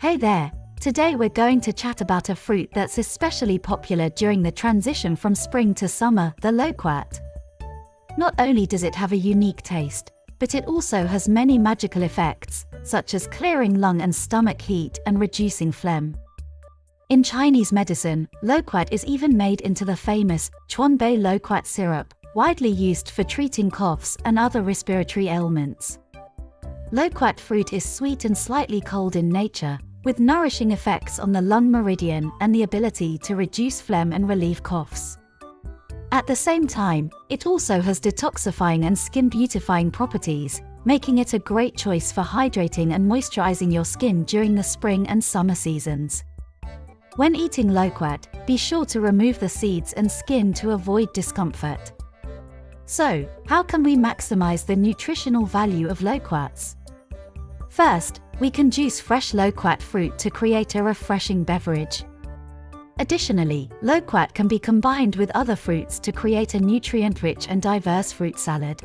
Hey there! Today we're going to chat about a fruit that's especially popular during the transition from spring to summer, the loquat. Not only does it have a unique taste, but it also has many magical effects, such as clearing lung and stomach heat and reducing phlegm. In Chinese medicine, loquat is even made into the famous Chuanbei Loquat Syrup, widely used for treating coughs and other respiratory ailments. Loquat fruit is sweet and slightly cold in nature, with nourishing effects on the lung meridian and the ability to reduce phlegm and relieve coughs. At the same time, it also has detoxifying and skin beautifying properties, making it a great choice for hydrating and moisturizing your skin during the spring and summer seasons. When eating loquat, be sure to remove the seeds and skin to avoid discomfort. So, how can we maximize the nutritional value of loquats? First, we can juice fresh loquat fruit to create a refreshing beverage. Additionally, loquat can be combined with other fruits to create a nutrient-rich and diverse fruit salad.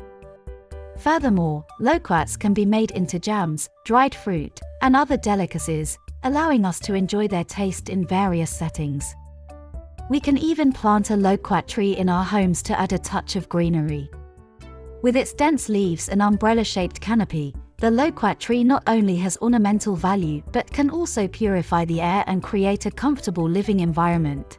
Furthermore, loquats can be made into jams, dried fruit, and other delicacies, allowing us to enjoy their taste in various settings. We can even plant a loquat tree in our homes to add a touch of greenery. With its dense leaves and umbrella-shaped canopy, the loquat tree not only has ornamental value but can also purify the air and create a comfortable living environment.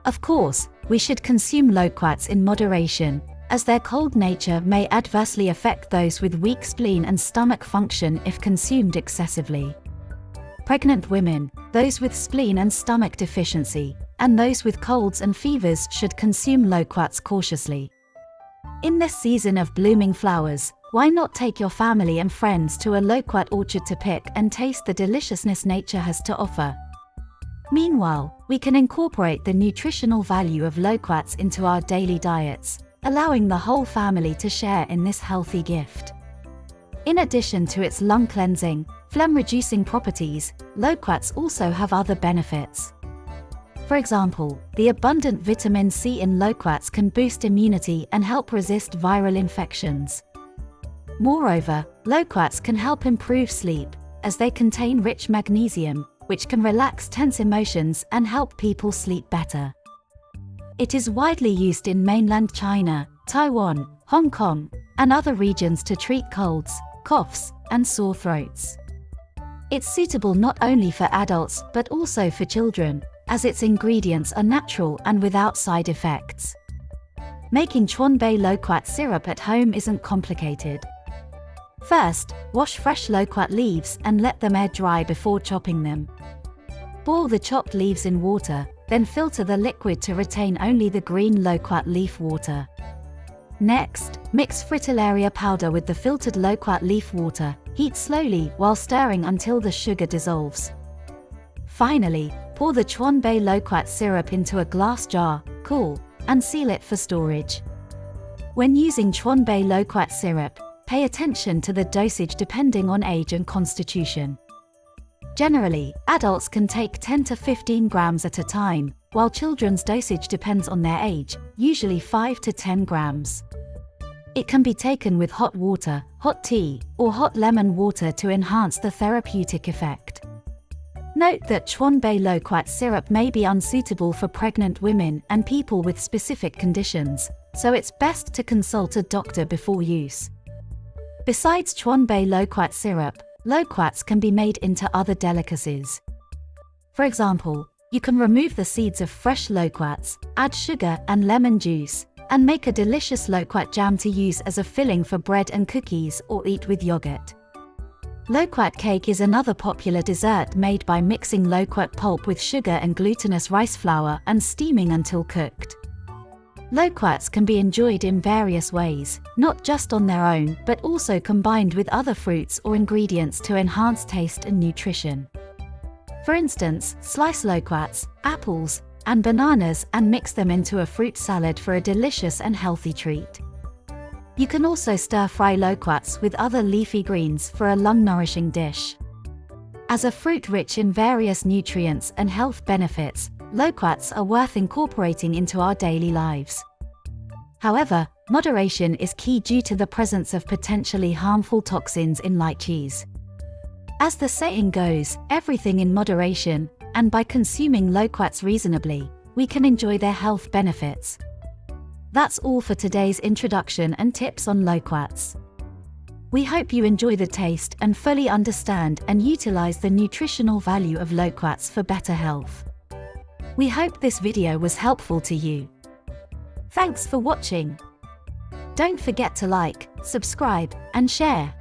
Of course, we should consume loquats in moderation, as their cold nature may adversely affect those with weak spleen and stomach function if consumed excessively. Pregnant women, those with spleen and stomach deficiency, and those with colds and fevers should consume loquats cautiously. In this season of blooming flowers, why not take your family and friends to a loquat orchard to pick and taste the deliciousness nature has to offer? Meanwhile, we can incorporate the nutritional value of loquats into our daily diets, allowing the whole family to share in this healthy gift. In addition to its lung cleansing, phlegm-reducing properties, loquats also have other benefits. For example, the abundant vitamin C in loquats can boost immunity and help resist viral infections. Moreover, loquats can help improve sleep, as they contain rich magnesium, which can relax tense emotions and help people sleep better. It is widely used in mainland China, Taiwan, Hong Kong, and other regions to treat colds, coughs, and sore throats. It's suitable not only for adults but also for children, as its ingredients are natural and without side effects. Making Chuanbei Loquat Syrup at home isn't complicated. First, wash fresh loquat leaves and let them air dry before chopping them. Boil the chopped leaves in water, then filter the liquid to retain only the green loquat leaf water. Next, mix fritillaria powder with the filtered loquat leaf water, heat slowly while stirring until the sugar dissolves. Finally, pour the Chuanbei Loquat Syrup into a glass jar, cool, and seal it for storage. When using Chuanbei Loquat Syrup, pay attention to the dosage depending on age and constitution. Generally, adults can take 10 to 15 grams at a time, while children's dosage depends on their age, usually 5 to 10 grams. It can be taken with hot water, hot tea, or hot lemon water to enhance the therapeutic effect. Note that Chuanbei Loquat Syrup may be unsuitable for pregnant women and people with specific conditions, so it's best to consult a doctor before use. Besides Chuanbei Loquat Syrup, loquats can be made into other delicacies. For example, you can remove the seeds of fresh loquats, add sugar and lemon juice, and make a delicious loquat jam to use as a filling for bread and cookies or eat with yogurt. Loquat cake is another popular dessert made by mixing loquat pulp with sugar and glutinous rice flour and steaming until cooked. Loquats can be enjoyed in various ways, not just on their own but also combined with other fruits or ingredients to enhance taste and nutrition. For instance, slice loquats, apples, and bananas and mix them into a fruit salad for a delicious and healthy treat. You can also stir-fry loquats with other leafy greens for a lung-nourishing dish. As a fruit rich in various nutrients and health benefits, loquats are worth incorporating into our daily lives. However, moderation is key due to the presence of potentially harmful toxins in lychees. As the saying goes, everything in moderation, and by consuming loquats reasonably, we can enjoy their health benefits. That's all for today's introduction and tips on loquats. We hope you enjoy the taste and fully understand and utilize the nutritional value of loquats for better health. We hope this video was helpful to you. Thanks for watching. Don't forget to like, subscribe, and share.